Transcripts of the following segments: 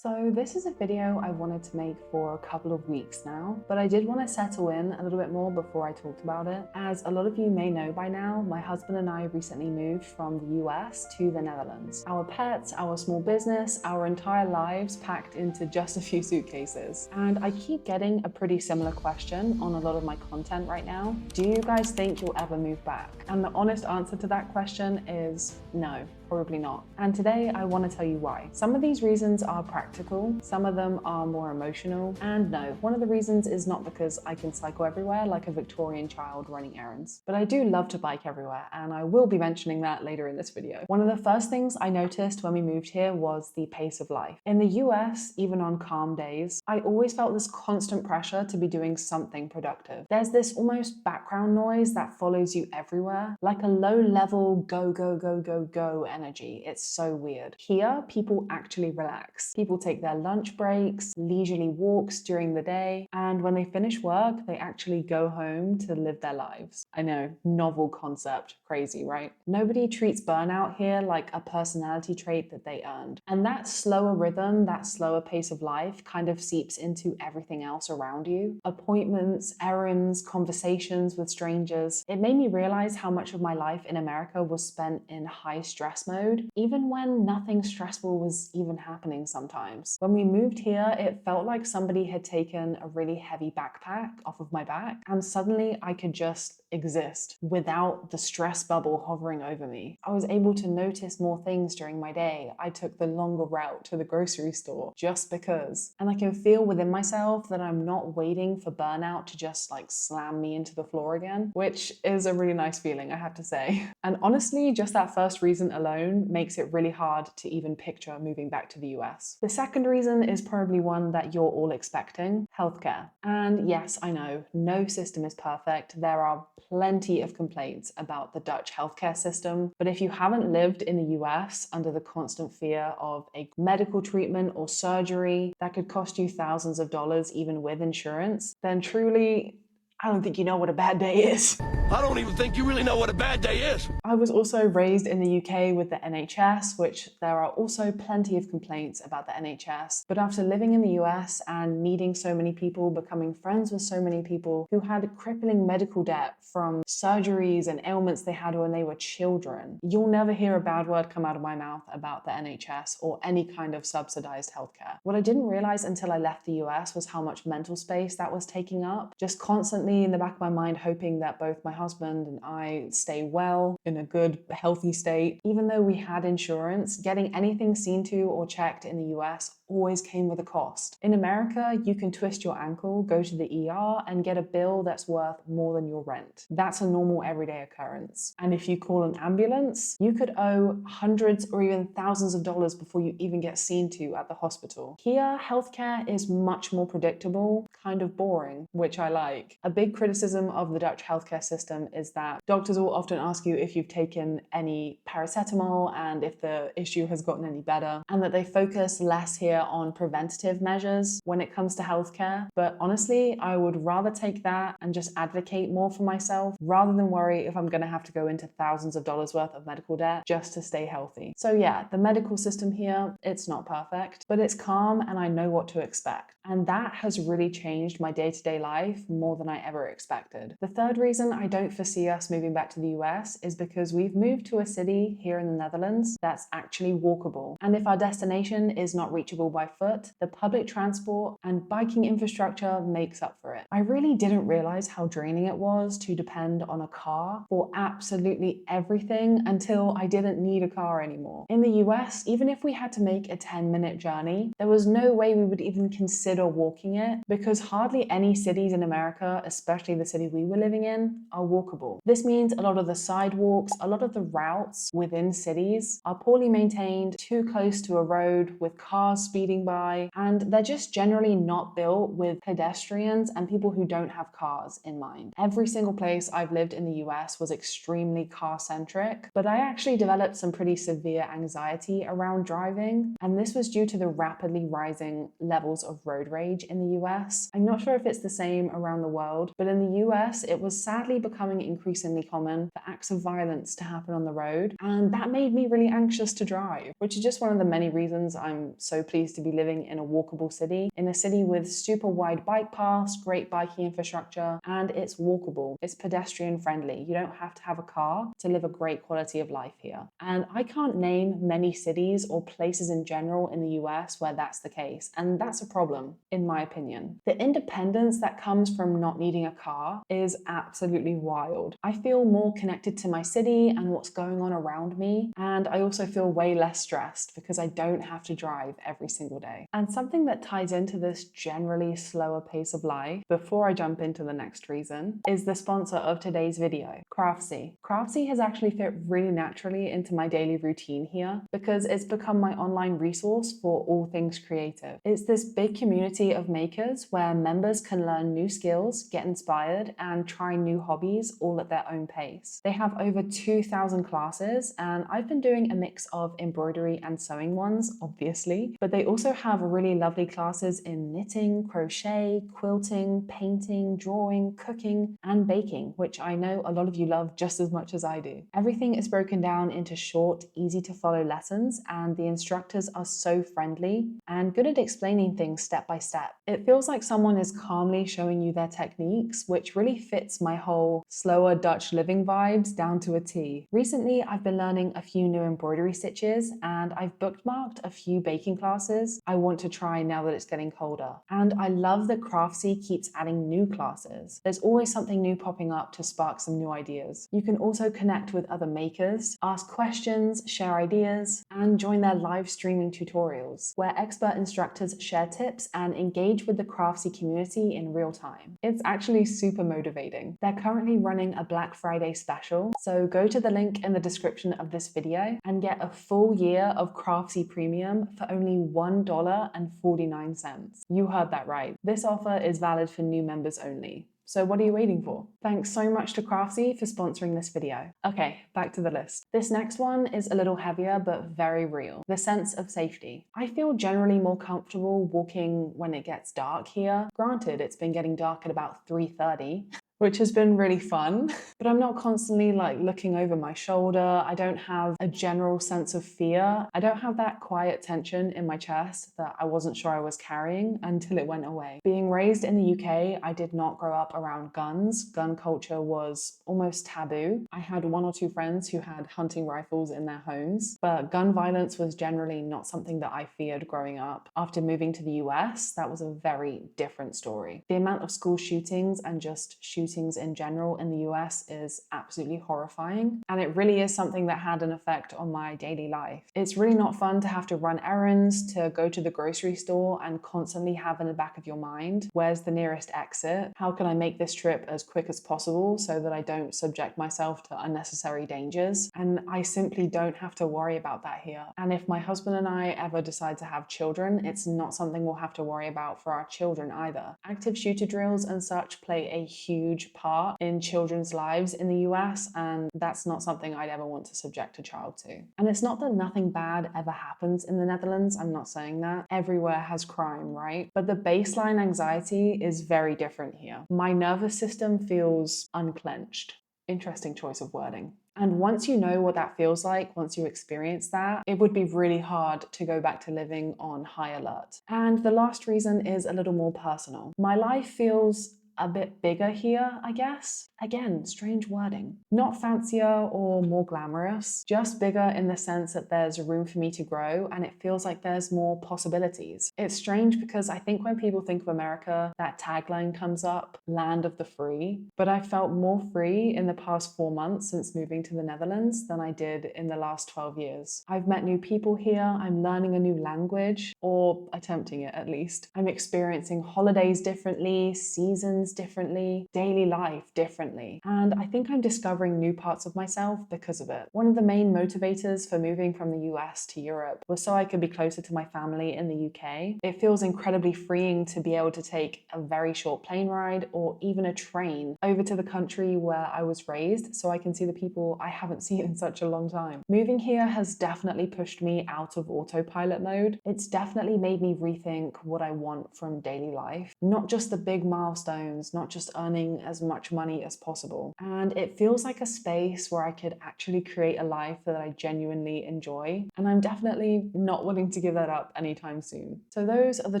So this is a video I wanted to make for a couple of weeks now, but I did want to settle in a little bit more before I talked about it. As a lot of you may know by now, my husband and I recently moved from the US to the Netherlands. Our pets, our small business, our entire lives packed into just a few suitcases. And I keep getting a pretty similar question on a lot of my content right now. Do you guys think you'll ever move back? And the honest answer to that question is no. Probably not. And today I want to tell you why. Some of these reasons are practical, some of them are more emotional, and no, one of the reasons is not because I can cycle everywhere like a Victorian child running errands. But I do love to bike everywhere, and I will be mentioning that later in this video. One of the first things I noticed when we moved here was the pace of life. In the US, even on calm days, I always felt this constant pressure to be doing something productive. There's this almost background noise that follows you everywhere, like a low-level go, go, go, go, go energy. It's so weird. Here, people actually relax. People take their lunch breaks, leisurely walks during the day, and when they finish work, they actually go home to live their lives. I know, novel concept, crazy, right? Nobody treats burnout here like a personality trait that they earned. And that slower rhythm, that slower pace of life kind of seeps into everything else around you. Appointments, errands, conversations with strangers. It made me realize how much of my life in America was spent in high stress mode, even when nothing stressful was even happening sometimes. When we moved here, it felt like somebody had taken a really heavy backpack off of my back, and suddenly I could just exist without the stress bubble hovering over me. I was able to notice more things during my day. I took the longer route to the grocery store just because. And I can feel within myself that I'm not waiting for burnout to just like slam me into the floor again, which is a really nice feeling, I have to say. And honestly, just that first reason alone makes it really hard to even picture moving back to the US. The second reason is probably one that you're all expecting: healthcare. And yes, I know, no system is perfect. There are plenty of complaints about the Dutch healthcare system, but if you haven't lived in the US under the constant fear of a medical treatment or surgery that could cost you thousands of dollars even with insurance, then truly, I don't think you know what a bad day is. I don't even think you really know what a bad day is. I was also raised in the UK with the NHS, which there are also plenty of complaints about the NHS. But after living in the US and meeting so many people, becoming friends with so many people who had crippling medical debt from surgeries and ailments they had when they were children, you'll never hear a bad word come out of my mouth about the NHS or any kind of subsidized healthcare. What I didn't realize until I left the US was how much mental space that was taking up. Just constantly in the back of my mind hoping that both my husband and I stay well, in a good, healthy state. Even though we had insurance, getting anything seen to or checked in the US always came with a cost. In America, you can twist your ankle, go to the ER, and get a bill that's worth more than your rent. That's a normal everyday occurrence. And if you call an ambulance, you could owe hundreds or even thousands of dollars before you even get seen to at the hospital. Here, healthcare is much more predictable, kind of boring, which I like. A big criticism of the Dutch healthcare system is that doctors will often ask you if you've taken any paracetamol and if the issue has gotten any better, and that they focus less here on preventative measures when it comes to healthcare. But honestly, I would rather take that and just advocate more for myself rather than worry if I'm going to have to go into thousands of dollars worth of medical debt just to stay healthy. So yeah, the medical system here, it's not perfect, but it's calm and I know what to expect. And that has really changed my day-to-day life more than I ever expected. The third reason I don't foresee us moving back to the US is because we've moved to a city here in the Netherlands that's actually walkable. And if our destination is not reachable by foot, the public transport and biking infrastructure makes up for it. I really didn't realize how draining it was to depend on a car for absolutely everything until I didn't need a car anymore. In the US, even if we had to make a 10-minute journey, there was no way we would even consider walking it because hardly any cities in America, especially the city we were living in, are walkable. This means a lot of the sidewalks, a lot of the routes within cities are poorly maintained, too close to a road with cars speeding by, and they're just generally not built with pedestrians and people who don't have cars in mind. Every single place I've lived in the US was extremely car-centric, but I actually developed some pretty severe anxiety around driving, and this was due to the rapidly rising levels of road rage in the US. I'm not sure if it's the same around the world, but in the US, it was sadly becoming increasingly common for acts of violence to happen on the road, and that made me really anxious to drive, which is just one of the many reasons I'm so pleased pleased to be living in a walkable city, in a city with super wide bike paths, great biking infrastructure, and it's walkable. It's pedestrian friendly. You don't have to have a car to live a great quality of life here. And I can't name many cities or places in general in the US where that's the case, and that's a problem, in my opinion. The independence that comes from not needing a car is absolutely wild. I feel more connected to my city and what's going on around me, and I also feel way less stressed because I don't have to drive every single day. And something that ties into this generally slower pace of life, before I jump into the next reason, is the sponsor of today's video, Craftsy. Craftsy has actually fit really naturally into my daily routine here because it's become my online resource for all things creative. It's this big community of makers where members can learn new skills, get inspired, and try new hobbies all at their own pace. They have over 2,000 classes, and I've been doing a mix of embroidery and sewing ones, obviously, but they also have really lovely classes in knitting, crochet, quilting, painting, drawing, cooking, and baking, which I know a lot of you love just as much as I do. Everything is broken down into short, easy to follow lessons, and the instructors are so friendly and good at explaining things step by step. It feels like someone is calmly showing you their techniques, which really fits my whole slower Dutch living vibes down to a T. Recently, I've been learning a few new embroidery stitches, and I've bookmarked a few baking classes I want to try now that it's getting colder. And I love that Craftsy keeps adding new classes. There's always something new popping up to spark some new ideas. You can also connect with other makers, ask questions, share ideas, and join their live streaming tutorials, where expert instructors share tips and engage with the Craftsy community in real time. It's actually super motivating. They're currently running a Black Friday special, so go to the link in the description of this video and get a full year of Craftsy Premium for only $1.49. You heard that right. This offer is valid for new members only. So what are you waiting for? Thanks so much to Craftsy for sponsoring this video. Okay, back to the list. This next one is a little heavier but very real. The sense of safety. I feel generally more comfortable walking when it gets dark here. Granted, it's been getting dark at about 3:30. Which has been really fun, but I'm not constantly looking over my shoulder. I don't have a general sense of fear. I don't have that quiet tension in my chest that I wasn't sure I was carrying until it went away. Being raised in the UK, I did not grow up around guns. Gun culture was almost taboo. I had one or two friends who had hunting rifles in their homes, but gun violence was generally not something that I feared growing up. After moving to the US, that was a very different story. The amount of school shootings and just shootings in general in the US is absolutely horrifying, and it really is something that had an effect on my daily life. It's really not fun to have to run errands, to go to the grocery store and constantly have in the back of your mind, where's the nearest exit? How can I make this trip as quick as possible so that I don't subject myself to unnecessary dangers? And I simply don't have to worry about that here. And if my husband and I ever decide to have children, it's not something we'll have to worry about for our children either. Active shooter drills and such play a huge part in children's lives in the US, and that's not something I'd ever want to subject a child to. And it's not that nothing bad ever happens in the Netherlands, I'm not saying that. Everywhere has crime, right? But the baseline anxiety is very different here. My nervous system feels unclenched. Interesting choice of wording. And once you know what that feels like, once you experience that, it would be really hard to go back to living on high alert. And the last reason is a little more personal. My life feels a bit bigger here, I guess. Again, strange wording. Not fancier or more glamorous, just bigger in the sense that there's room for me to grow and it feels like there's more possibilities. It's strange because I think when people think of America, that tagline comes up, land of the free, but I felt more free in the past 4 months since moving to the Netherlands than I did in the last 12 years. I've met new people here, I'm learning a new language, or attempting it at least. I'm experiencing holidays differently, seasons differently, daily life differently. And I think I'm discovering new parts of myself because of it. One of the main motivators for moving from the US to Europe was so I could be closer to my family in the UK. It feels incredibly freeing to be able to take a very short plane ride or even a train over to the country where I was raised so I can see the people I haven't seen in such a long time. Moving here has definitely pushed me out of autopilot mode. It's definitely made me rethink what I want from daily life, not just the big milestones loans, not just earning as much money as possible. And it feels like a space where I could actually create a life that I genuinely enjoy. And I'm definitely not willing to give that up anytime soon. So those are the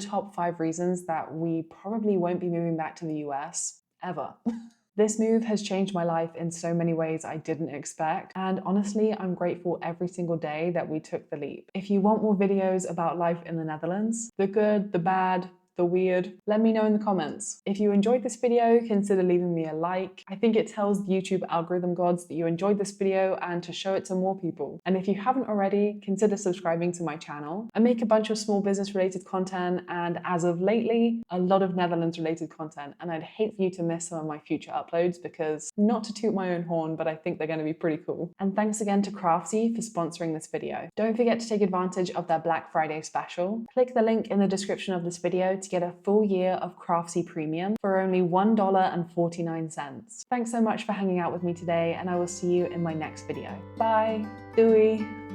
top 5 reasons that we probably won't be moving back to the US ever. This move has changed my life in so many ways I didn't expect, and honestly, I'm grateful every single day that we took the leap. If you want more videos about life in the Netherlands, the good, the bad, the weird, let me know in the comments. If you enjoyed this video, consider leaving me a like. I think it tells the YouTube algorithm gods that you enjoyed this video and to show it to more people. And if you haven't already, consider subscribing to my channel. I make a bunch of small business related content, and as of lately, a lot of Netherlands related content, and I'd hate for you to miss some of my future uploads because, not to toot my own horn, but I think they're going to be pretty cool. And thanks again to Craftsy for sponsoring this video. Don't forget to take advantage of their Black Friday special. Click the link in the description of this video to get a full year of Craftsy Premium for only $1.49. Thanks so much for hanging out with me today, and I will see you in my next video. Bye! Doei!